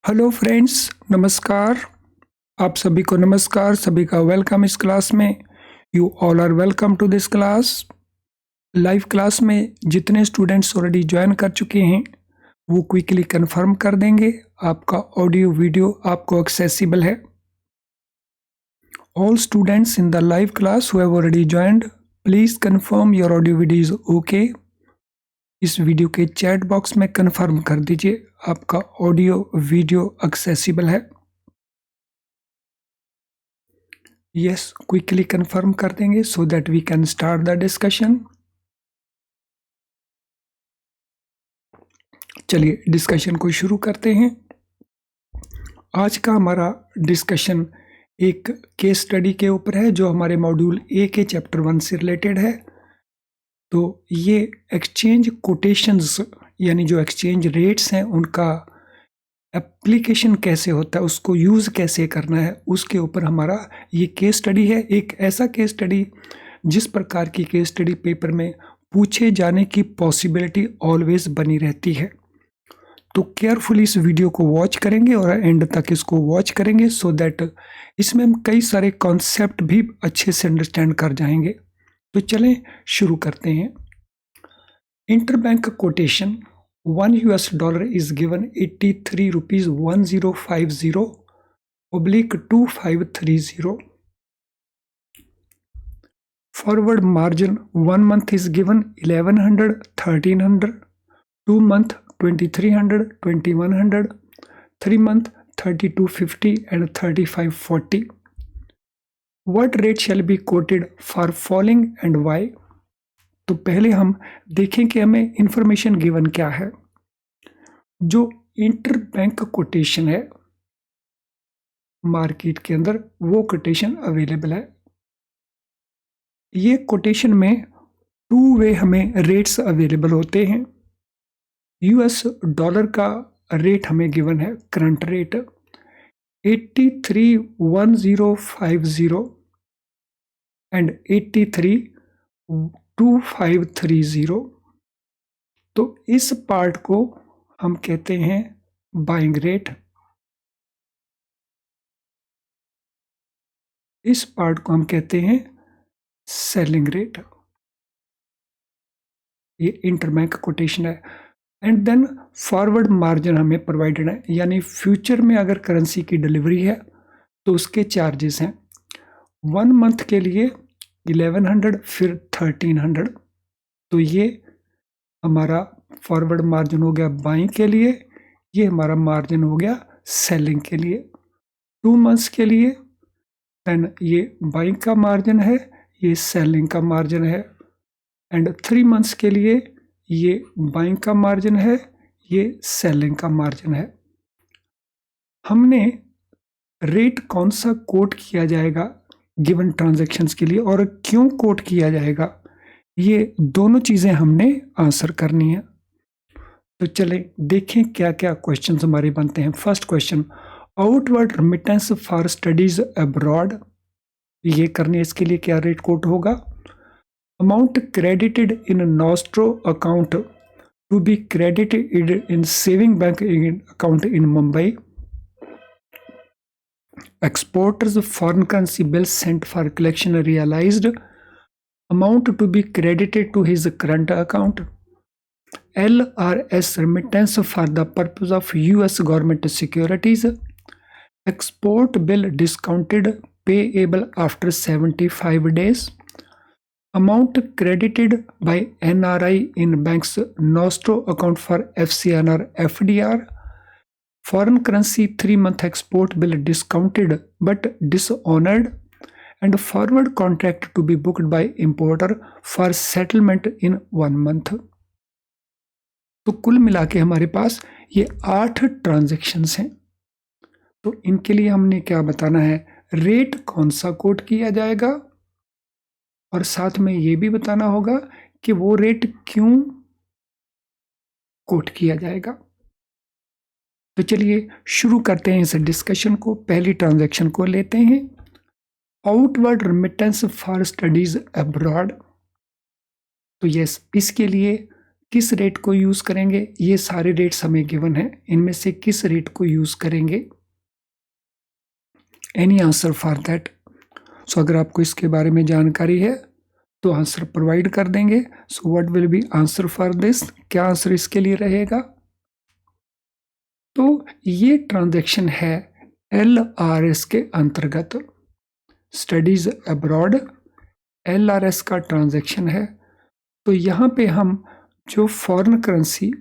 Hello friends, नमस्कार। आप सभी को नमस्कार, सभी का वेलकम इस क्लास में। You all are welcome to this class. Live class में जितने स्टूडेंट्स ऑलरेडी ज्वाइन कर चुके हैं वो क्विकली कंफर्म कर देंगे आपका ऑडियो वीडियो आपको एक्सेसिबल है। All students in the live class who have already joined, please confirm your audio video is okay. इस वीडियो के चैट बॉक्स में कंफर्म कर दीजिए आपका ऑडियो वीडियो एक्सेसिबल है। यस, क्विकली कंफर्म कर देंगे so that we can start the discussion. चलिए डिस्कशन को शुरू करते हैं। आज का हमारा डिस्कशन एक केस स्टडी के ऊपर है जो हमारे मॉड्यूल ए के चैप्टर 1 से रिलेटेड है। तो ये एक्सचेंज कोटेशंस यानी जो एक्सचेंज रेट्स हैं उनका एप्लीकेशन कैसे होता है, उसको यूज़ कैसे करना है, उसके ऊपर हमारा ये केस स्टडी है। एक ऐसा केस स्टडी जिस प्रकार की केस स्टडी पेपर में पूछे जाने की पॉसिबिलिटी ऑलवेज बनी रहती है। तो केयरफुली इस वीडियो को वॉच करेंगे और एंड तक इसको वॉच करेंगे सो दैट इसमें हम कई सारे कॉन्सेप्ट भी अच्छे से अंडरस्टैंड कर जाएंगे। तो चलें शुरू करते हैं। Interbank quotation $1 is given 83 rupees 1050 oblique 2530. Forward margin 1 month is given 1100 1300, 2 month 2300 2100, 3 month 3250 and 3540. What rate shall be quoted for falling and why? तो पहले हम देखें कि हमें इंफॉर्मेशन गिवन क्या है। जो इंटरबैंक कोटेशन है मार्केट के अंदर वो कोटेशन अवेलेबल है। ये कोटेशन में टू वे हमें रेट्स अवेलेबल होते हैं। यूएस डॉलर का रेट हमें गिवन है, करंट रेट 831050 एंड 832530। तो इस पार्ट को हम कहते हैं बाइंग रेट, इस पार्ट को हम कहते हैं सेलिंग रेट। ये इंटरबैंक कोटेशन है। एंड देन फॉरवर्ड मार्जिन हमें प्रोवाइडेड है, यानी फ्यूचर में अगर करेंसी की डिलीवरी है तो उसके चार्जेस हैं। 1 मंथ के लिए 1100 फिर 1300। तो ये हमारा फॉरवर्ड मार्जिन हो गया बाइंग के लिए, ये हमारा मार्जिन हो गया सेलिंग के लिए। 2 मंथ्स के लिए देन ये बाइंग का मार्जिन है, ये सेलिंग का मार्जिन है। एंड 3 मंथ्स के लिए ये बाइंग का मार्जिन है, ये सेलिंग का मार्जिन है। हमने रेट कौन सा कोट किया जाएगा गिवन ट्रांजैक्शंस के लिए और क्यों कोट किया जाएगा, ये दोनों चीज़ें हमने आंसर करनी है। तो चलें देखें क्या क्या क्वेश्चंस हमारे बनते हैं। First question, outward remittance for studies abroad, ये करने इसके लिए क्या रेट कोट होगा। Amount credited in nostro account to be credited in saving bank account in Mumbai. Exporters foreign currency bills sent for collection realized amount to be credited to his current account. LRS remittance for the purpose of US government securities. Export bill discounted payable after 75 days. Amount credited by NRI in bank's Nostro account for FCNR FDR. Foreign currency 3-month export bill discounted but dishonored, and forward contract to be booked by importer for settlement in 1 month. तो कुल मिला के हमारे पास ये 8 transactions हैं। तो इनके लिए हमने क्या बताना है, रेट कौन सा कोट किया जाएगा और साथ में ये भी बताना होगा कि वो रेट क्यों कोट किया जाएगा। तो चलिए शुरू करते हैं इस डिस्कशन को। पहली ट्रांजैक्शन को लेते हैं, outward remittance for studies abroad. तो यस, इसके लिए किस रेट को यूज करेंगे, ये सारे रेट्स हमें गिवन है, इनमें से किस रेट को यूज करेंगे, एनी आंसर फॉर दैट। सो अगर आपको इसके बारे में जानकारी है तो आंसर प्रोवाइड कर देंगे। So what will be answer for this, क्या आंसर इसके लिए रहेगा? तो ये ट्रांजैक्शन है LRS के अंतर्गत, स्टडीज अब्रॉड LRS का ट्रांजैक्शन है। तो यहाँ पे हम जो फॉरेन करेंसी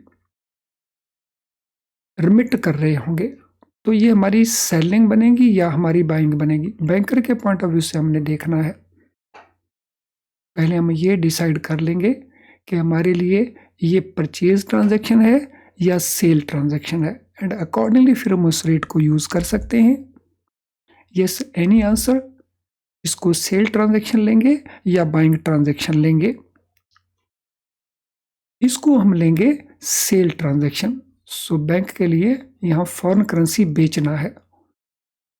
रिमिट कर रहे होंगे तो ये हमारी सेलिंग बनेगी या हमारी बाइंग बनेगी, बैंकर के पॉइंट ऑफ व्यू से हमने देखना है। पहले हम ये डिसाइड कर लेंगे कि हमारे लिए ये परचेज ट्रांजैक्शन है या सेल ट्रांजैक्शन है, एंड अकॉर्डिंगली फिर हम उस रेट को यूज कर सकते हैं। यस एनी आंसर, इसको सेल ट्रांजैक्शन लेंगे या बाइंग ट्रांजैक्शन लेंगे? इसको हम लेंगे सेल ट्रांजैक्शन। सो बैंक के लिए यहाँ फॉरेन करेंसी बेचना है,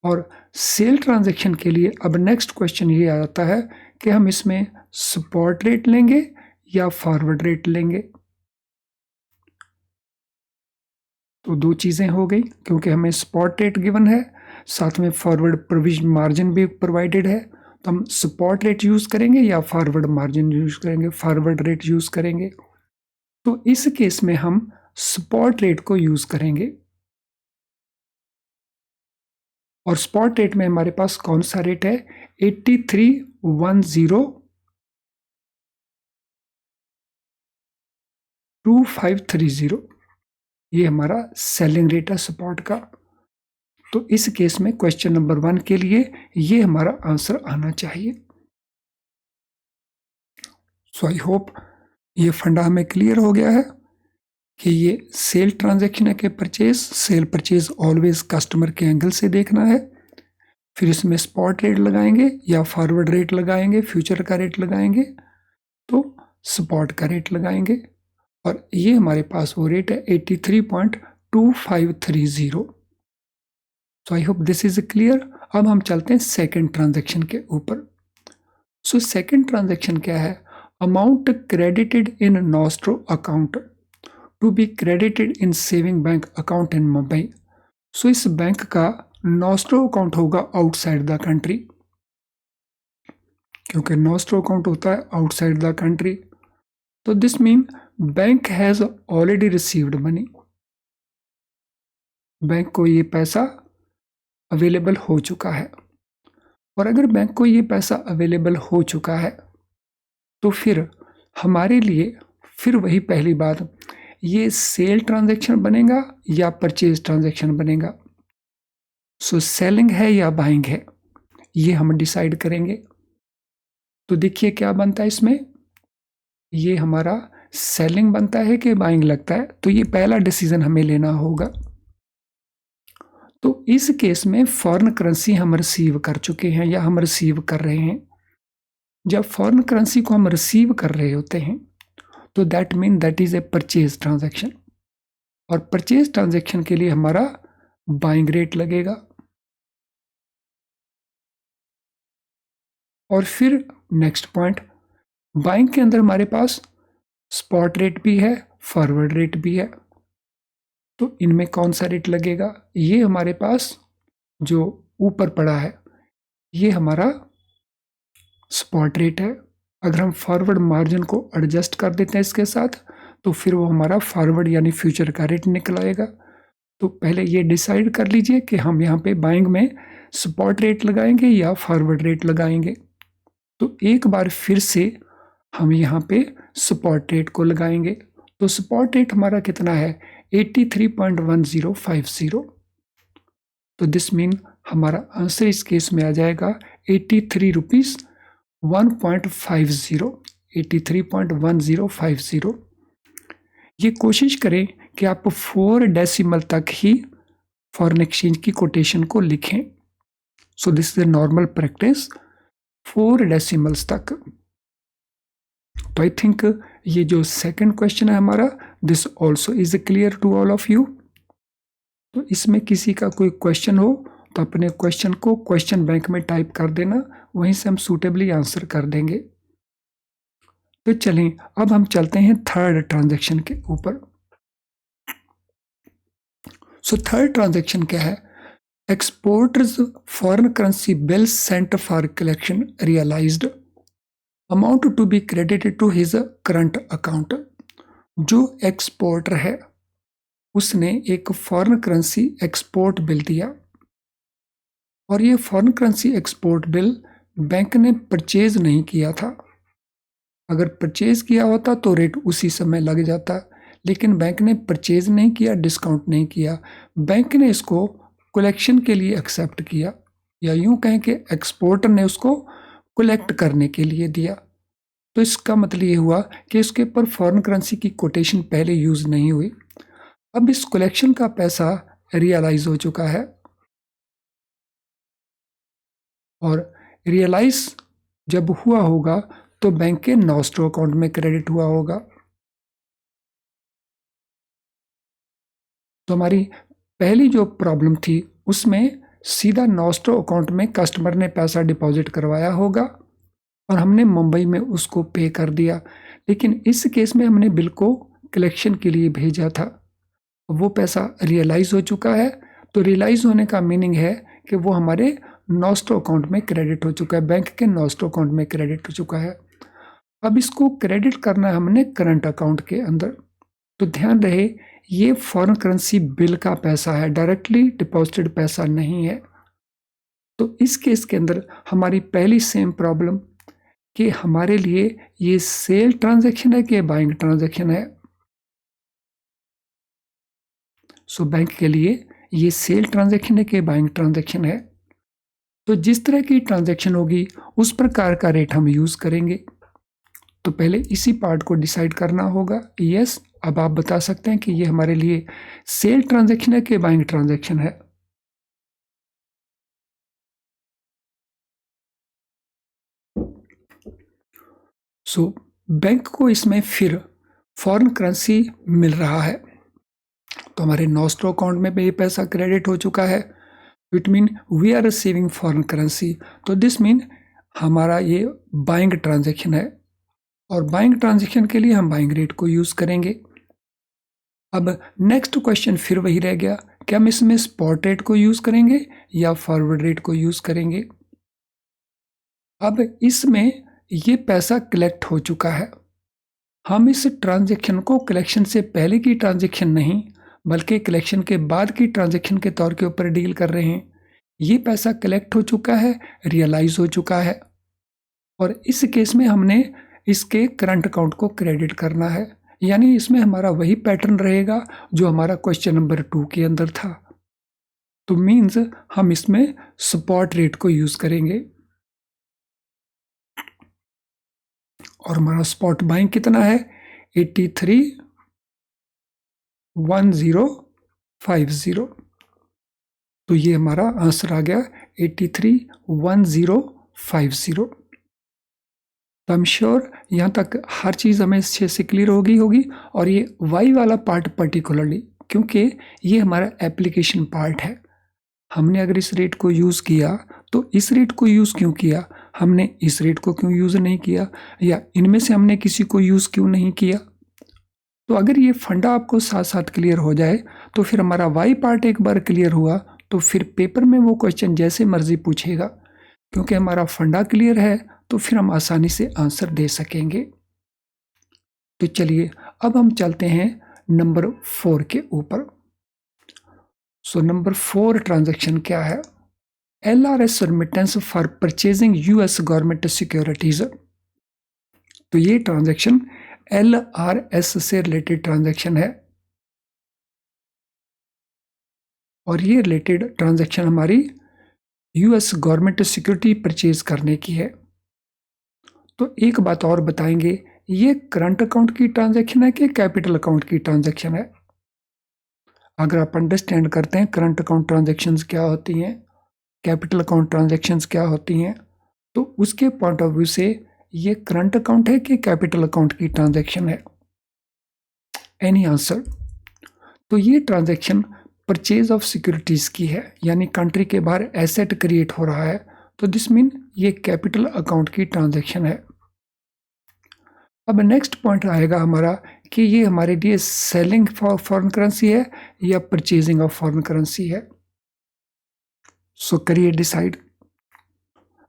और सेल ट्रांजैक्शन के लिए अब नेक्स्ट क्वेश्चन ये आ जाता है कि हम इसमें स्पॉट रेट लेंगे या फॉरवर्ड रेट लेंगे। तो दो चीजें हो गई, क्योंकि हमें स्पॉट रेट गिवन है, साथ में फॉरवर्ड प्रोविजन मार्जिन भी प्रोवाइडेड है। तो हम स्पॉट रेट यूज करेंगे या फॉरवर्ड मार्जिन यूज करेंगे? फॉरवर्ड रेट यूज करेंगे। तो इस केस में हम स्पॉट रेट को यूज करेंगे, और स्पॉट रेट में हमारे पास कौन सा रेट है? 83102530, ये हमारा सेलिंग रेट है स्पॉट का। तो इस केस में क्वेश्चन नंबर 1 के लिए ये हमारा आंसर आना चाहिए। सो आई होप ये फंडा हमें क्लियर हो गया है कि ये सेल ट्रांजैक्शन है कि purchase. Cell purchase always customer के एंगल से देखना है, फिर इसमें स्पॉट रेट लगाएंगे या फॉरवर्ड रेट लगाएंगे, फ्यूचर का रेट लगाएंगे तो स्पॉट का रेट लगाएंगे, और ये हमारे पास वो रेट है 83.2530। So I hope this is clear. अब हम चलते हैं सेकेंड ट्रांजैक्शन के ऊपर। सो सेकेंड ट्रांजैक्शन क्या है? Amount credited in nostro account to be credited in saving bank account in Mumbai. So इस बैंक का नॉस्ट्रो अकाउंट होगा आउटसाइड द कंट्री, क्योंकि नॉस्ट्रो अकाउंट होता है आउटसाइड द कंट्री। तो this mean bank has already received money, bank को ये पैसा अवेलेबल हो चुका है। और अगर बैंक को ये पैसा अवेलेबल हो चुका है तो फिर हमारे लिए फिर वही पहली बात, ये सेल ट्रांजैक्शन बनेगा या परचेज ट्रांजैक्शन बनेगा? सो सेलिंग है या बाइंग है, ये हम डिसाइड करेंगे। तो देखिए क्या बनता है इसमें, ये हमारा सेलिंग बनता है कि बाइंग लगता है, तो ये पहला डिसीजन हमें लेना होगा। तो इस केस में फॉरेन करेंसी हम रिसीव कर चुके हैं या हम रिसीव कर रहे हैं। जब फॉरेन करेंसी को हम रिसीव कर रहे होते हैं तो that mean that is a purchase transaction, और परचेज ट्रांजैक्शन के लिए हमारा बाइंग रेट लगेगा। और फिर नेक्स्ट पॉइंट, बाइंग के अंदर हमारे पास स्पॉट रेट भी है, फॉरवर्ड रेट भी है। तो इनमें कौन सा रेट लगेगा? ये हमारे पास जो ऊपर पड़ा है ये हमारा स्पॉट रेट है। अगर हम फॉरवर्ड मार्जिन को एडजस्ट कर देते हैं इसके साथ तो फिर वो हमारा फॉरवर्ड यानी फ्यूचर का रेट निकल आएगा। तो पहले ये डिसाइड कर लीजिए कि हम यहाँ पे बाइंग में स्पॉट रेट लगाएंगे या फॉरवर्ड रेट लगाएंगे। तो एक बार फिर से हम यहाँ पे स्पॉट रेट को लगाएंगे। तो स्पॉट रेट हमारा कितना है? 83.1050। तो दिस मीन हमारा आंसर इस केस में आ जाएगा 83 रुपीज़ 1.50, 83.1050। ये कोशिश करें कि आप 4 डेसिमल तक ही फॉरेन एक्सचेंज की कोटेशन को लिखें। So this is a normal practice, 4 decimals तक। तो आई थिंक ये जो सेकंड क्वेश्चन है हमारा, this also is clear to all of you. तो इसमें किसी का कोई क्वेश्चन हो तो अपने क्वेश्चन को क्वेश्चन बैंक में टाइप कर देना, वहीं से हम सूटेबली आंसर कर देंगे। तो चलें अब हम चलते हैं थर्ड ट्रांजैक्शन के ऊपर। सो थर्ड ट्रांजैक्शन क्या है? Exporters foreign currency bill sent for collection realised amount to be credited to his current account. जो एक्सपोर्टर है उसने एक फॉरेन करेंसी एक्सपोर्ट बिल दिया और ये foreign currency export bill bank ने परचेज नहीं किया था। अगर परचेज किया होता तो रेट उसी समय लग जाता, लेकिन बैंक ने परचेज नहीं किया, डिस्काउंट नहीं किया। बैंक ने इसको कलेक्शन के लिए एक्सेप्ट किया, या यूं कहें कि एक्सपोर्टर ने उसको कलेक्ट करने के लिए दिया। तो इसका मतलब ये हुआ कि इसके ऊपर फॉरेन करेंसी की कोटेशन पहले यूज नहीं हुई। अब इस कलेक्शन का पैसा रियलाइज हो चुका है और रियलाइज जब हुआ होगा तो बैंक के नॉस्ट्रो अकाउंट में क्रेडिट हुआ होगा। तो हमारी पहली जो प्रॉब्लम थी उसमें सीधा नॉस्ट्रो अकाउंट में कस्टमर ने पैसा डिपॉजिट करवाया होगा और हमने मुंबई में उसको पे कर दिया, लेकिन इस केस में हमने बिल को कलेक्शन के लिए भेजा था। वो पैसा रियलाइज हो चुका है, तो रियलाइज होने का मीनिंग है कि वो हमारे नॉस्ट्रो अकाउंट में क्रेडिट हो चुका है, बैंक के नॉस्ट्रो अकाउंट में क्रेडिट हो चुका है। अब इसको क्रेडिट करना है हमने करंट अकाउंट के अंदर। तो ध्यान रहे ये फॉरेन करेंसी बिल का पैसा है, डायरेक्टली डिपॉजिटेड पैसा नहीं है। तो इस केस के अंदर हमारी पहली सेम प्रॉब्लम कि हमारे लिए ये सेल ट्रांजैक्शन है कि बाइंग ट्रांजैक्शन है। सो बैंक के लिए ये सेल ट्रांजैक्शन है कि बाइंग ट्रांजैक्शन है। तो जिस तरह की ट्रांजैक्शन होगी उस प्रकार का रेट हम यूज करेंगे। तो पहले इसी पार्ट को डिसाइड करना होगा। यस, अब आप बता सकते हैं कि ये हमारे लिए सेल ट्रांजैक्शन है कि बाइंग ट्रांजैक्शन है। सो बैंक को इसमें फिर फॉरेन करेंसी मिल रहा है, तो हमारे नॉस्ट्रो अकाउंट में भी ये पैसा क्रेडिट हो चुका है। It mean we are receiving foreign currency, तो दिस मीन हमारा ये बाइंग ट्रांजैक्शन है और बाइंग ट्रांजैक्शन के लिए हम बाइंग रेट को यूज करेंगे। अब नेक्स्ट क्वेश्चन फिर वही रह गया कि हम इसमें स्पॉट रेट को यूज करेंगे या फॉरवर्ड रेट को यूज करेंगे। अब इसमें ये पैसा कलेक्ट हो चुका है, हम इस ट्रांजैक्शन को कलेक्शन से पहले की ट्रांजैक्शन नहीं बल्कि कलेक्शन के बाद की ट्रांजैक्शन के तौर के ऊपर डील कर रहे हैं। ये पैसा कलेक्ट हो चुका है, रियलाइज हो चुका है और इस केस में हमने इसके करंट अकाउंट को क्रेडिट करना है। यानी इसमें हमारा वही पैटर्न रहेगा जो हमारा क्वेश्चन नंबर 2 के अंदर था। तो मीन्स हम इसमें स्पॉट रेट को यूज करेंगे और हमारा स्पॉट बाइंग कितना है 831050। तो ये हमारा आंसर आ गया 831050। तो आई एम श्योर यहाँ तक हर चीज़ हमें अच्छे से क्लियर होगी और ये वाई वाला पार्ट पर्टिकुलरली क्योंकि ये हमारा एप्लीकेशन पार्ट है। हमने अगर इस रेट को यूज़ किया तो इस रेट को यूज़ क्यों किया, हमने इस रेट को क्यों यूज़ नहीं किया, या इनमें से हमने किसी को यूज़ क्यों नहीं किया। तो अगर ये फंडा आपको साथ साथ क्लियर हो जाए तो फिर हमारा वाई पार्ट एक बार क्लियर हुआ तो फिर पेपर में वो क्वेश्चन जैसे मर्जी पूछेगा, क्योंकि हमारा फंडा क्लियर है तो फिर हम आसानी से आंसर दे सकेंगे। तो चलिए अब हम चलते हैं नंबर 4 के ऊपर। सो नंबर 4 ट्रांजैक्शन क्या है? LRS remittance for purchasing US government securities. तो ये ट्रांजैक्शन LRS से रिलेटेड ट्रांजैक्शन है और ये रिलेटेड ट्रांजैक्शन हमारी US गवर्नमेंट सिक्योरिटी परचेज करने की है। तो एक बात और बताएंगे, ये करंट अकाउंट की ट्रांजैक्शन है कि कैपिटल अकाउंट की ट्रांजैक्शन है। अगर आप अंडरस्टैंड करते हैं करंट अकाउंट ट्रांजैक्शंस क्या होती हैं, कैपिटल अकाउंट ट्रांजैक्शंस क्या होती हैं, तो उसके पॉइंट ऑफ व्यू से ये करंट अकाउंट है कि कैपिटल अकाउंट की ट्रांजैक्शन है। Any answer? तो ये ट्रांजैक्शन परचेज ऑफ सिक्योरिटीज की है, यानी कंट्री के बाहर एसेट क्रिएट हो रहा है, तो दिस मीन ये कैपिटल अकाउंट की ट्रांजैक्शन है। अब नेक्स्ट पॉइंट आएगा हमारा कि ये हमारे लिए सेलिंग फॉर फॉरेन करेंसी है या परचेजिंग ऑफ फॉरेन करेंसी है। सो करिए decide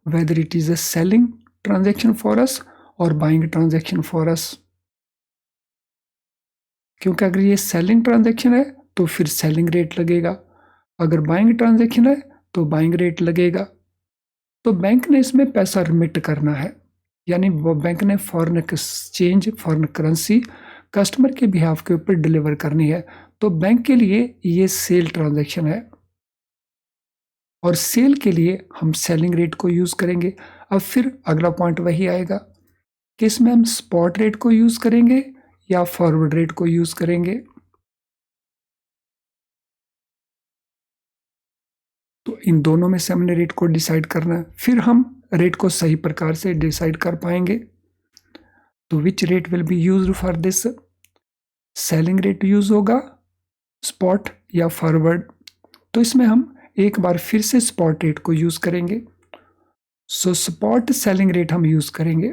whether it is a selling transaction for us और बाइंग ट्रांजैक्शन फॉर अस। क्योंकि अगर ये सेलिंग ट्रांजैक्शन है तो फिर सेलिंग रेट लगेगा, अगर बाइंग ट्रांजैक्शन है तो बाइंग रेट लगेगा। तो बैंक ने इसमें पैसा रिमिट करना है, यानी वो बैंक ने foreign exchange foreign currency customer के बिहाफ के ऊपर डिलीवर करनी है। तो बैंक के लिए ये सेल ट्रांजैक्शन है और सेल के लिए हम सेलिंग रेट को यूज करेंगे। अब फिर अगला पॉइंट वही आएगा कि इसमें हम स्पॉट रेट को यूज करेंगे या फॉरवर्ड रेट को यूज करेंगे। तो इन दोनों में से हमने रेट को डिसाइड करना है, फिर हम रेट को सही प्रकार से डिसाइड कर पाएंगे। तो which rate will be used for this? Selling rate use होगा, स्पॉट या फॉरवर्ड। तो इसमें हम एक बार फिर से स्पॉट रेट को यूज करेंगे। सो स्पॉट सेलिंग रेट हम यूज करेंगे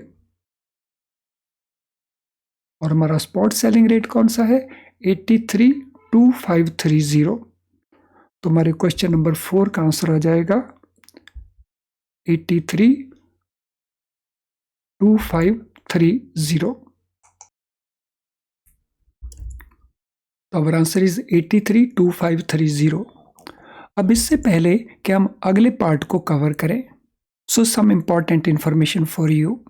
और हमारा स्पॉट सेलिंग रेट कौन सा है? 832530। तो हमारे क्वेश्चन नंबर 4 का आंसर आ जाएगा 832530। तो आवर आंसर इज 832530। अब इससे पहले कि हम अगले पार्ट को कवर करें, so some important information for you.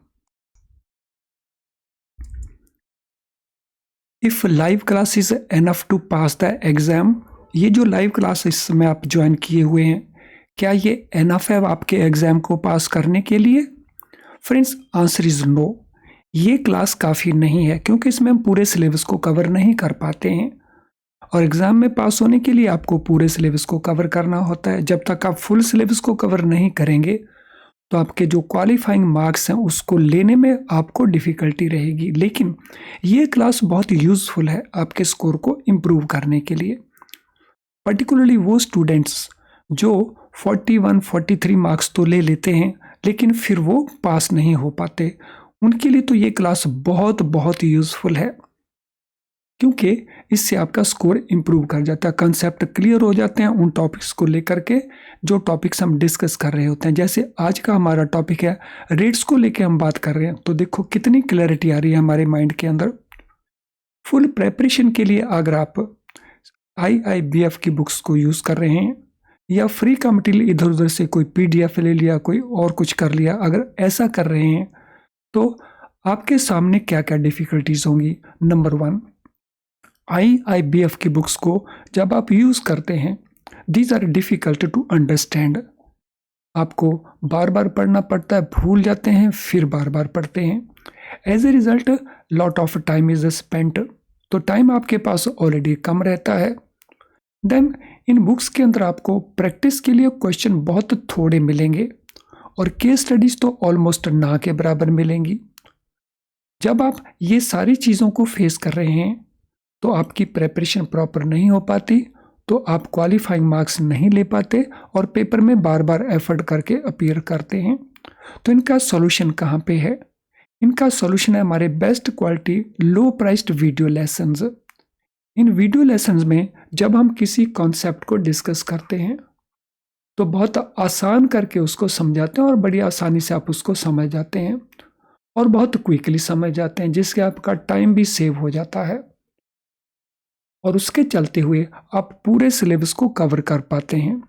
If live class is enough to pass the exam, ये जो लाइव क्लास इस समय आप ज्वाइन किए हुए हैं, क्या ये एनफ है आपके एग्जाम को पास करने के लिए? Friends, answer is no. ये क्लास काफ़ी नहीं है क्योंकि इसमें हम पूरे सिलेबस को कवर नहीं कर पाते हैं और एग्ज़ाम में पास होने के लिए आपको पूरे सिलेबस को कवर करना होता है। जब तक आप फुल सिलेबस को कवर नहीं करेंगे तो आपके जो क्वालिफाइंग मार्क्स हैं उसको लेने में आपको डिफ़िकल्टी रहेगी। लेकिन ये क्लास बहुत यूज़फुल है आपके स्कोर को इम्प्रूव करने के लिए, पर्टिकुलरली वो स्टूडेंट्स जो 41-43 मार्क्स तो ले लेते हैं लेकिन फिर वो पास नहीं हो पाते, उनके लिए तो ये क्लास बहुत बहुत यूज़फुल है क्योंकि इससे आपका स्कोर इम्प्रूव कर जाता है, कंसेप्ट क्लियर हो जाते हैं उन टॉपिक्स को लेकर के जो टॉपिक्स हम डिस्कस कर रहे होते हैं। जैसे आज का हमारा टॉपिक है रेट्स को लेके हम बात कर रहे हैं, तो देखो कितनी क्लैरिटी आ रही है हमारे माइंड के अंदर। फुल प्रेपरेशन के लिए अगर आप IIBF की बुक्स को यूज़ कर रहे हैं या फ्री का मटेरियल इधर उधर से कोई PDF ले लिया, कोई और कुछ कर लिया, अगर ऐसा कर रहे हैं तो आपके सामने क्या क्या डिफ़िकल्टीज होंगी। नंबर 1, IIBF की बुक्स को जब आप यूज़ करते हैं, these are difficult to understand. आपको बार बार पढ़ना पड़ता है, भूल जाते हैं, फिर बार बार पढ़ते हैं। As a result lot of time is spent, तो टाइम आपके पास ऑलरेडी कम रहता है। देन इन बुक्स के अंदर आपको प्रैक्टिस के लिए क्वेश्चन बहुत थोड़े मिलेंगे और केस स्टडीज़ तो ऑलमोस्ट ना के बराबर मिलेंगी। जब आप ये सारी चीज़ों को फेस कर रहे हैं तो आपकी प्रेपरेशन प्रॉपर नहीं हो पाती, तो आप क्वालिफाइंग मार्क्स नहीं ले पाते और पेपर में बार बार एफर्ट करके अपीयर करते हैं। तो इनका सॉल्यूशन कहाँ पे है? इनका सॉल्यूशन है हमारे best quality low priced video lessons. इन वीडियो लेसन्स में जब हम किसी कॉन्सेप्ट को डिस्कस करते हैं तो बहुत आसान करके उसको समझाते हैं और बड़ी आसानी से आप उसको समझ जाते हैं और बहुत क्विकली समझ जाते हैं, जिससे आपका टाइम भी सेव हो जाता है और उसके चलते हुए आप पूरे सिलेबस को कवर कर पाते हैं।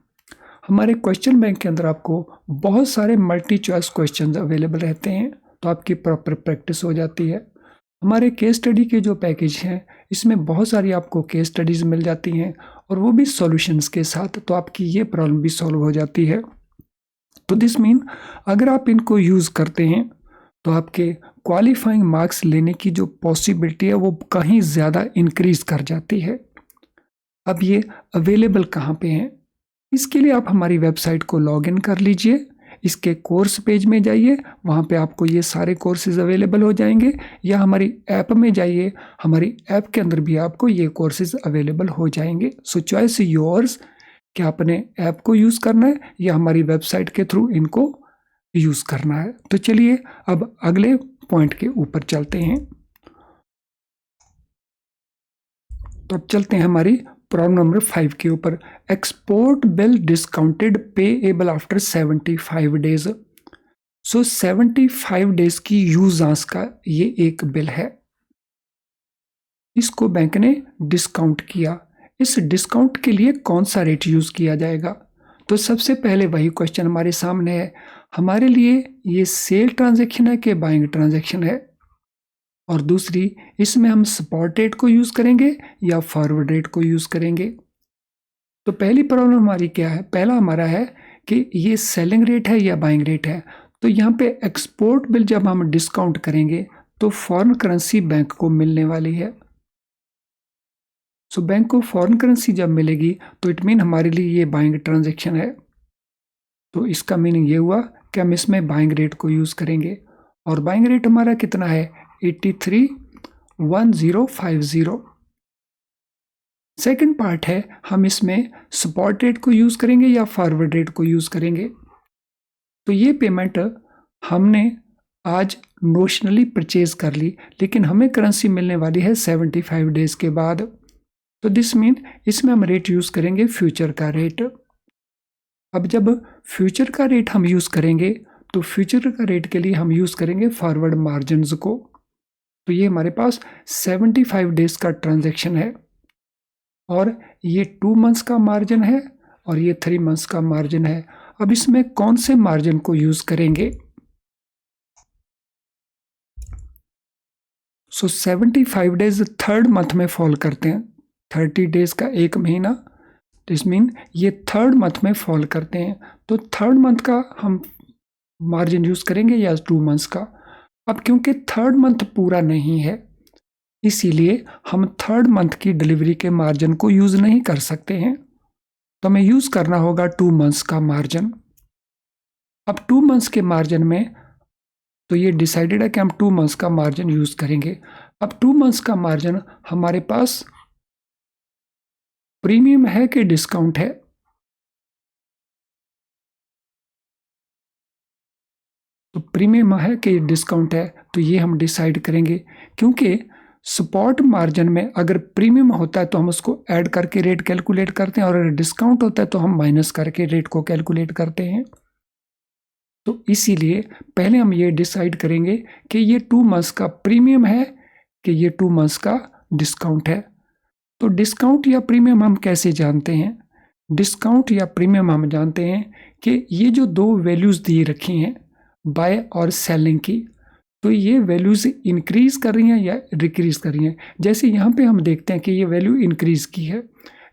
हमारे क्वेश्चन बैंक के अंदर आपको बहुत सारे मल्टी चॉइस क्वेश्चंस अवेलेबल रहते हैं, तो आपकी प्रॉपर प्रैक्टिस हो जाती है। हमारे केस स्टडी के जो पैकेज हैं इसमें बहुत सारी आपको केस स्टडीज़ मिल जाती हैं और वो भी सॉल्यूशंस के साथ, तो आपकी ये प्रॉब्लम भी सॉल्व हो जाती है। तो दिस मीन अगर आप इनको यूज़ करते हैं तो आपके क्वालिफाइंग मार्क्स लेने की जो पॉसिबिलिटी है वो कहीं ज़्यादा इंक्रीज कर जाती है। अब ये अवेलेबल कहाँ पे हैं? इसके लिए आप हमारी वेबसाइट को लॉगिन कर लीजिए, इसके कोर्स पेज में जाइए, वहाँ पे आपको ये सारे कोर्सेज अवेलेबल हो जाएंगे, या हमारी ऐप में जाइए, हमारी ऐप के अंदर भी आपको ये कोर्सेज अवेलेबल हो जाएंगे। सो चॉइस योर्स कि आपने ऐप को यूज़ करना है या हमारी वेबसाइट के थ्रू इनको यूज करना है। तो चलिए अब अगले पॉइंट के ऊपर चलते हैं। तो अब चलते हैं हमारी प्रॉब्लम नंबर 5 के ऊपर। Export bill discounted payable after 75 days. So 75 days की यूजांस का ये एक बिल है, इसको बैंक ने डिस्काउंट किया। इस डिस्काउंट के लिए कौन सा रेट यूज किया जाएगा? तो सबसे पहले वही क्वेश्चन हमारे सामने है, हमारे लिए ये सेल ट्रांजैक्शन है कि बाइंग ट्रांजैक्शन है, और दूसरी इसमें हम स्पॉट रेट को यूज करेंगे या फॉरवर्ड रेट को यूज करेंगे। तो पहली प्रॉब्लम हमारी क्या है? पहला हमारा है कि ये सेलिंग रेट है या बाइंग रेट है। तो यहाँ पे एक्सपोर्ट बिल जब हम डिस्काउंट करेंगे तो फॉरेन करेंसी बैंक को मिलने वाली है। सो बैंक को फॉरेन करेंसी जब मिलेगी तो इट मीन हमारे लिए ये बाइंग ट्रांजैक्शन है। तो इसका मीनिंग ये हुआ कि हम इसमें बाइंग रेट को यूज करेंगे, और बाइंग रेट हमारा कितना है? 831050। सेकंड पार्ट है, हम इसमें स्पॉट रेट को यूज करेंगे या फॉरवर्ड रेट को यूज करेंगे। तो ये पेमेंट हमने आज नोशनली परचेज कर ली, लेकिन हमें करेंसी मिलने वाली है 75 डेज के बाद। तो दिस मीन इसमें हम रेट यूज करेंगे फ्यूचर का रेट। अब जब फ्यूचर का रेट हम यूज करेंगे तो फ्यूचर का रेट के लिए हम यूज करेंगे फॉरवर्ड मार्जिन्स को। तो ये हमारे पास 75 डेज का ट्रांजैक्शन है, और ये 2 मंथ्स का मार्जिन है और ये 3 मंथ्स का मार्जिन है। अब इसमें कौन से मार्जिन को यूज करेंगे? सो 75 डेज थर्ड मंथ में फॉल करते हैं, 30 डेज का एक महीना, तो इस मीन ये थर्ड मंथ में फॉल करते हैं। तो थर्ड मंथ का हम मार्जिन यूज करेंगे या 2 मंथ्स का? अब क्योंकि थर्ड मंथ पूरा नहीं है, इसीलिए हम थर्ड मंथ की डिलीवरी के मार्जिन को यूज नहीं कर सकते हैं, तो हमें यूज करना होगा 2 मंथ्स का मार्जिन। अब 2 मंथ्स के मार्जिन में तो ये डिसाइडेड है कि हम 2 मंथ्स का मार्जिन यूज करेंगे। अब 2 मंथ्स का मार्जिन हमारे पास प्रीमियम है कि डिस्काउंट है? तो प्रीमियम है कि डिस्काउंट है, तो ये हम डिसाइड करेंगे, क्योंकि स्पॉट मार्जिन में अगर प्रीमियम होता है तो हम उसको ऐड करके रेट कैलकुलेट करते हैं, और अगर डिस्काउंट होता है तो हम माइनस करके रेट को कैलकुलेट करते हैं। तो इसीलिए पहले हम ये डिसाइड करेंगे कि ये 2 मंथ्स का प्रीमियम है कि ये 2 मंथ्स का डिस्काउंट है। तो डिस्काउंट या प्रीमियम हम कैसे जानते हैं? डिस्काउंट या प्रीमियम हम जानते हैं कि ये जो दो वैल्यूज़ दी रखी हैं बाय और सेलिंग की, तो ये वैल्यूज़ इंक्रीज़ कर रही हैं या डिक्रीज़ कर रही हैं। जैसे यहाँ पे हम देखते हैं कि ये वैल्यू इंक्रीज़ की है,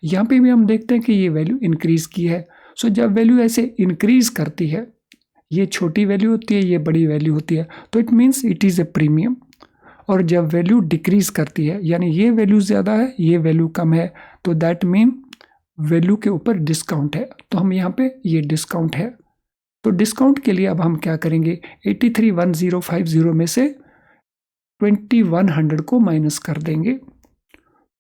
यहाँ पे भी हम देखते हैं कि ये वैल्यू इंक्रीज़ की है। सो जब वैल्यू ऐसे इंक्रीज़ करती है, ये छोटी वैल्यू होती है, ये बड़ी वैल्यू होती है, तो it means it is a premium. और जब वैल्यू डिक्रीज करती है, यानी ये वैल्यू ज़्यादा है, ये वैल्यू कम है, तो दैट मीन वैल्यू के ऊपर डिस्काउंट है। तो हम यहाँ पे ये डिस्काउंट है। तो डिस्काउंट के लिए अब हम क्या करेंगे? 831050 में से 2100 को माइनस कर देंगे।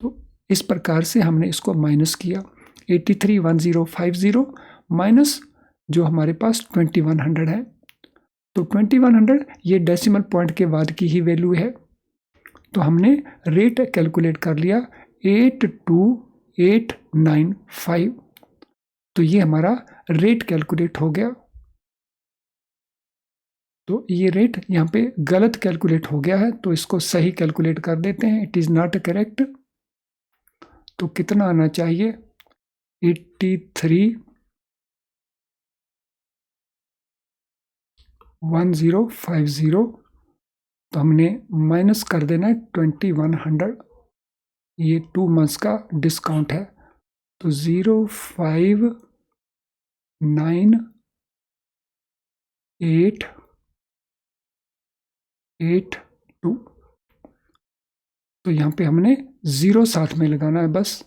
तो इस प्रकार से हमने इसको माइनस किया, 831050 माइनस जो हमारे पास 2100 है। तो 2100 ये डेसिमल पॉइंट के बाद की ही वैल्यू है, तो हमने रेट कैलकुलेट कर लिया 82895। तो ये हमारा रेट कैलकुलेट हो गया। तो ये रेट यहाँ पे गलत कैलकुलेट हो गया है, तो इसको सही कैलकुलेट कर देते हैं। It is not correct. तो कितना आना चाहिए? 831050। तो हमने माइनस कर देना है 2100, ये 2 मंथ्स का डिस्काउंट है। तो 05982। तो यहाँ पे हमने 0 साथ में लगाना है बस,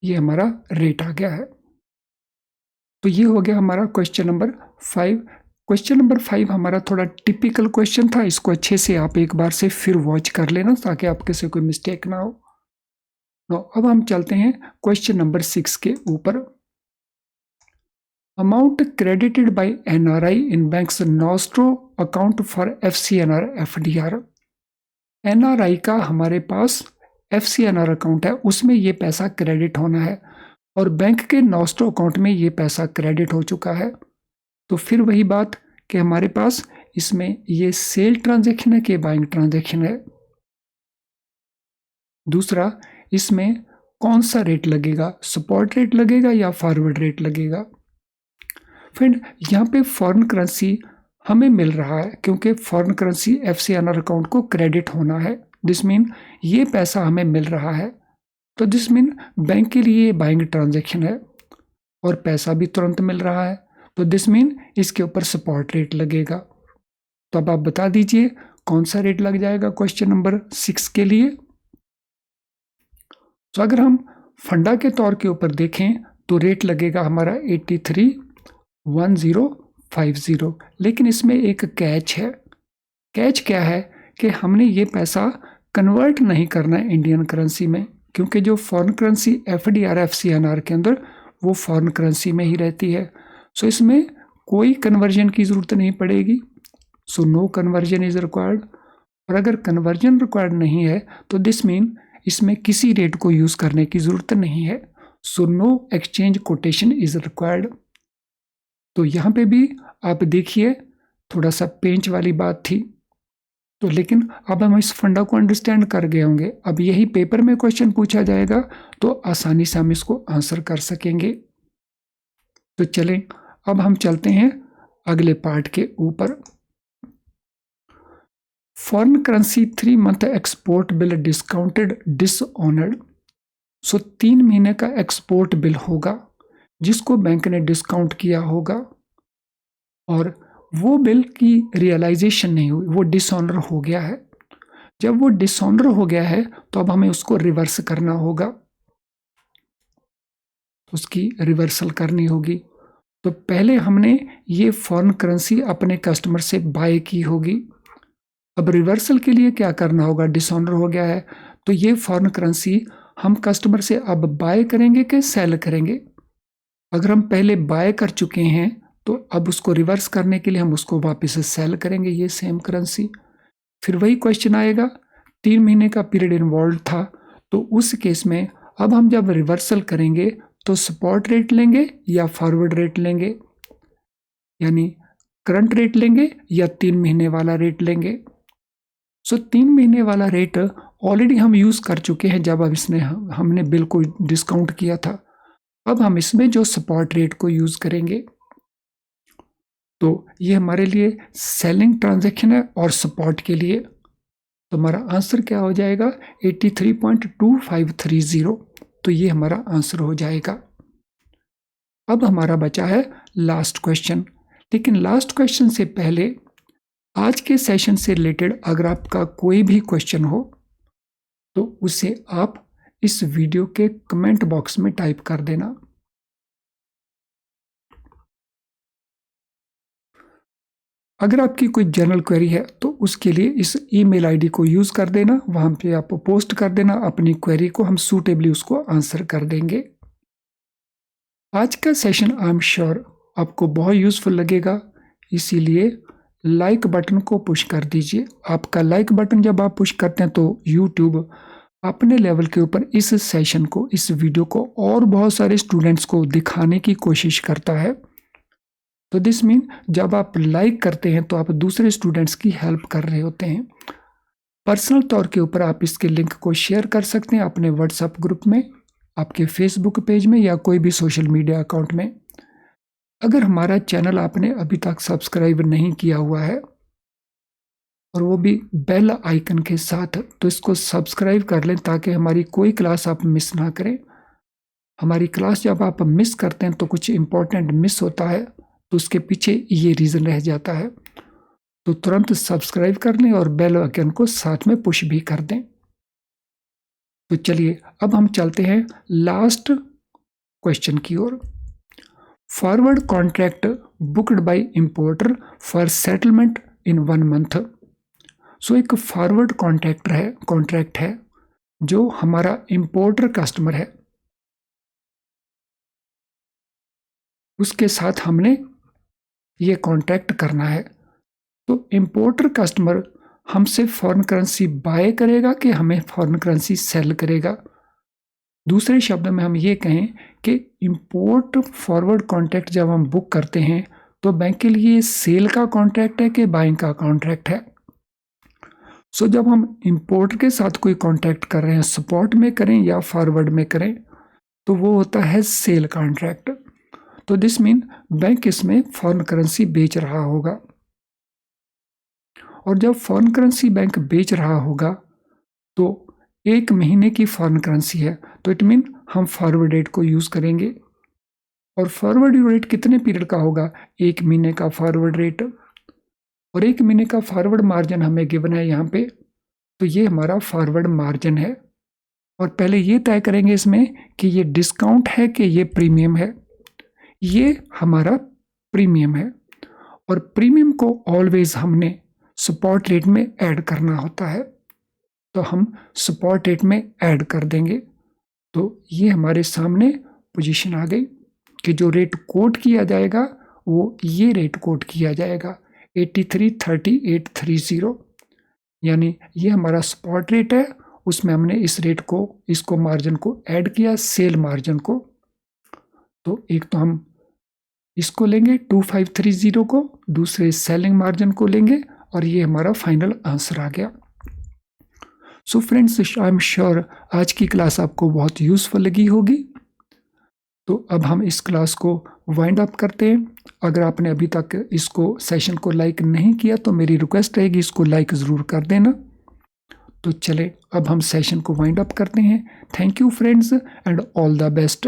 ये हमारा रेट आ गया है। तो ये हो गया हमारा क्वेश्चन नंबर 5। क्वेश्चन नंबर 5 हमारा थोड़ा टिपिकल क्वेश्चन था, इसको अच्छे से आप एक बार से फिर वॉच कर लेना ताकि आपके से कोई मिस्टेक ना हो। तो अब हम चलते हैं क्वेश्चन नंबर 6 के ऊपर। Amount credited by NRI in banks nostro account for FCNR FDR. NRI का हमारे पास एफसीएनआर अकाउंट है, उसमें ये पैसा क्रेडिट होना है और बैंक के नॉस्ट्रो अकाउंट में ये पैसा क्रेडिट हो चुका है। तो फिर वही बात कि हमारे पास इसमें ये सेल ट्रांजैक्शन है कि बाइंग ट्रांजैक्शन है। दूसरा, इसमें कौन सा रेट लगेगा, स्पॉट रेट लगेगा या फॉरवर्ड रेट लगेगा। फ्रेंड, यहाँ पे फॉरेन करेंसी हमें मिल रहा है क्योंकि फॉरेन करेंसी एफसीएनआर अकाउंट को क्रेडिट होना है। दिस मीन ये पैसा हमें मिल रहा है, तो दिस मीन बैंक के लिए बाइंग ट्रांजैक्शन है और पैसा भी तुरंत मिल रहा है, तो दिस मीन इसके ऊपर स्पॉट रेट लगेगा। तो अब आप बता दीजिए कौन सा रेट लग जाएगा क्वेश्चन नंबर 6 के लिए। तो अगर हम फंडा के तौर के ऊपर देखें तो रेट लगेगा हमारा 831050, लेकिन इसमें एक कैच है। कैच क्या है कि हमने ये पैसा कन्वर्ट नहीं करना है इंडियन करेंसी में, क्योंकि जो फॉरेन करेंसी एफडीआर एफसीएनआर के अंदर वो फॉरेन करेंसी में ही रहती है। सो इसमें कोई कन्वर्जन की ज़रूरत नहीं पड़ेगी। So no conversion is required. और अगर कन्वर्जन रिक्वायर्ड नहीं है तो दिस मीन इसमें किसी रेट को यूज़ करने की ज़रूरत नहीं है। So no exchange quotation is required. तो यहाँ पे भी आप देखिए थोड़ा सा पेंच वाली बात थी, तो लेकिन अब हम इस फंडा को अंडरस्टैंड कर गए होंगे। अब यही पेपर में क्वेश्चन पूछा जाएगा तो आसानी से हम इसको आंसर कर सकेंगे। तो चलें अब हम चलते हैं अगले पार्ट के ऊपर। Foreign currency 3 month export bill discounted dishonoured. So 3 महीने का एक्सपोर्ट बिल होगा जिसको बैंक ने डिस्काउंट किया होगा और वो बिल की रियलाइजेशन नहीं हुई, वो डिसऑनर हो गया है। जब वो डिसऑनर हो गया है तो अब हमें उसको रिवर्स करना होगा, उसकी रिवर्सल करनी होगी। तो पहले हमने ये फॉरेन करेंसी अपने कस्टमर से बाय की होगी। अब रिवर्सल के लिए क्या करना होगा, डिसऑनर हो गया है तो ये फॉरेन करेंसी हम कस्टमर से अब बाय करेंगे कि सेल करेंगे। अगर हम पहले बाय कर चुके हैं तो अब उसको रिवर्स करने के लिए हम उसको वापस से सेल करेंगे ये सेम करेंसी। फिर वही क्वेश्चन आएगा, 3 महीने का पीरियड इन्वॉल्व था, तो उस केस में अब हम जब रिवर्सल करेंगे तो स्पॉट रेट लेंगे या फॉरवर्ड रेट लेंगे, यानी करंट रेट लेंगे या 3 महीने वाला रेट लेंगे। सो 3 महीने वाला रेट ऑलरेडी हम यूज़ कर चुके हैं जब अब इसने हमने बिल को डिस्काउंट किया था। अब हम इसमें जो स्पॉट रेट को यूज़ करेंगे, तो ये हमारे लिए सेलिंग ट्रांजैक्शन है और स्पॉट के लिए। तो हमारा आंसर क्या हो जाएगा 83.2530। तो ये हमारा आंसर हो जाएगा। अब हमारा बचा है लास्ट क्वेश्चन, लेकिन लास्ट क्वेश्चन से पहले आज के सेशन से रिलेटेड अगर आपका कोई भी क्वेश्चन हो तो उसे आप इस वीडियो के कमेंट बॉक्स में टाइप कर देना। अगर आपकी कोई जनरल क्वेरी है तो उसके लिए इस ईमेल आईडी को यूज़ कर देना, वहाँ पे आप पोस्ट कर देना अपनी क्वेरी को, हम सूटेबली उसको आंसर कर देंगे। आज का सेशन आई एम श्योर आपको बहुत यूज़फुल लगेगा, इसीलिए लाइक बटन को पुश कर दीजिए। आपका लाइक बटन जब आप पुश करते हैं तो यूट्यूब अपने लेवल के ऊपर इस सेशन को, इस वीडियो को और बहुत सारे स्टूडेंट्स को दिखाने की कोशिश करता है। तो दिस मीन जब आप लाइक करते हैं तो आप दूसरे स्टूडेंट्स की हेल्प कर रहे होते हैं। पर्सनल तौर के ऊपर आप इसके लिंक को शेयर कर सकते हैं अपने व्हाट्सएप ग्रुप में, आपके फेसबुक पेज में या कोई भी सोशल मीडिया अकाउंट में। अगर हमारा चैनल आपने अभी तक सब्सक्राइब नहीं किया हुआ है और वो भी बेल आइकन के साथ, तो इसको सब्सक्राइब कर लें ताकि हमारी कोई क्लास आप मिस ना करें। हमारी क्लास जब आप मिस करते हैं तो कुछ इम्पोर्टेंट मिस होता है, तो उसके पीछे ये रीज़न रह जाता है। तो तुरंत सब्सक्राइब कर लें और बेल आइकन को साथ में पुश भी कर दें। तो चलिए अब हम चलते हैं लास्ट क्वेश्चन की ओर। Forward contract booked by importer for settlement in 1 month. So एक फॉरवर्ड कॉन्ट्रैक्ट है जो हमारा इंपोर्टर कस्टमर है, उसके साथ हमने ये कॉन्ट्रैक्ट करना है। तो इंपोर्टर कस्टमर हमसे फॉरेन करेंसी बाय करेगा कि हमें फॉरेन करेंसी सेल करेगा। दूसरे शब्द में हम ये कहें कि इंपोर्ट फॉरवर्ड कॉन्ट्रैक्ट जब हम बुक करते हैं तो बैंक के लिए सेल का कॉन्ट्रैक्ट है कि बाइंग का कॉन्ट्रैक्ट है। सो जब हम इंपोर्टर के साथ कोई कॉन्ट्रैक्ट कर रहे हैं, स्पॉट में करें या फॉरवर्ड में करें, तो वो होता है सेल कॉन्ट्रैक्ट। तो दिस मीन बैंक इसमें फॉरेन करेंसी बेच रहा होगा, और जब फॉरेन करेंसी बैंक बेच रहा होगा तो 1 महीने की फॉरेन करेंसी है, तो इट मीन हम फॉरवर्ड रेट को यूज़ करेंगे। और फॉरवर्ड रेट कितने पीरियड का होगा? 1 महीने का फॉरवर्ड रेट। और 1 महीने का फॉरवर्ड मार्जिन हमें गिवन है यहाँ पे, तो ये हमारा फॉरवर्ड मार्जिन है। और पहले ये तय करेंगे इसमें कि ये डिस्काउंट है कि ये प्रीमियम है। ये हमारा प्रीमियम है, और प्रीमियम को ऑलवेज हमने स्पॉट रेट में ऐड करना होता है, तो हम स्पॉट रेट में ऐड कर देंगे। तो ये हमारे सामने पोजीशन आ गई कि जो रेट कोट किया जाएगा वो ये रेट कोट किया जाएगा 833830, यानी ये हमारा स्पॉट रेट है, उसमें हमने इस रेट को, इसको मार्जिन को ऐड किया, सेल मार्जिन को। तो एक तो हम इसको लेंगे 2530 को, दूसरे सेलिंग मार्जिन को लेंगे, और ये हमारा फाइनल आंसर आ गया। So friends, I am sure आज की क्लास आपको बहुत यूजफुल लगी होगी। तो अब हम इस क्लास को वाइंड अप करते हैं। अगर आपने अभी तक इसको सेशन को लाइक नहीं किया तो मेरी रिक्वेस्ट रहेगी इसको लाइक ज़रूर कर देना। तो चले अब हम सेशन को वाइंड अप करते हैं। Thank you friends and all the best.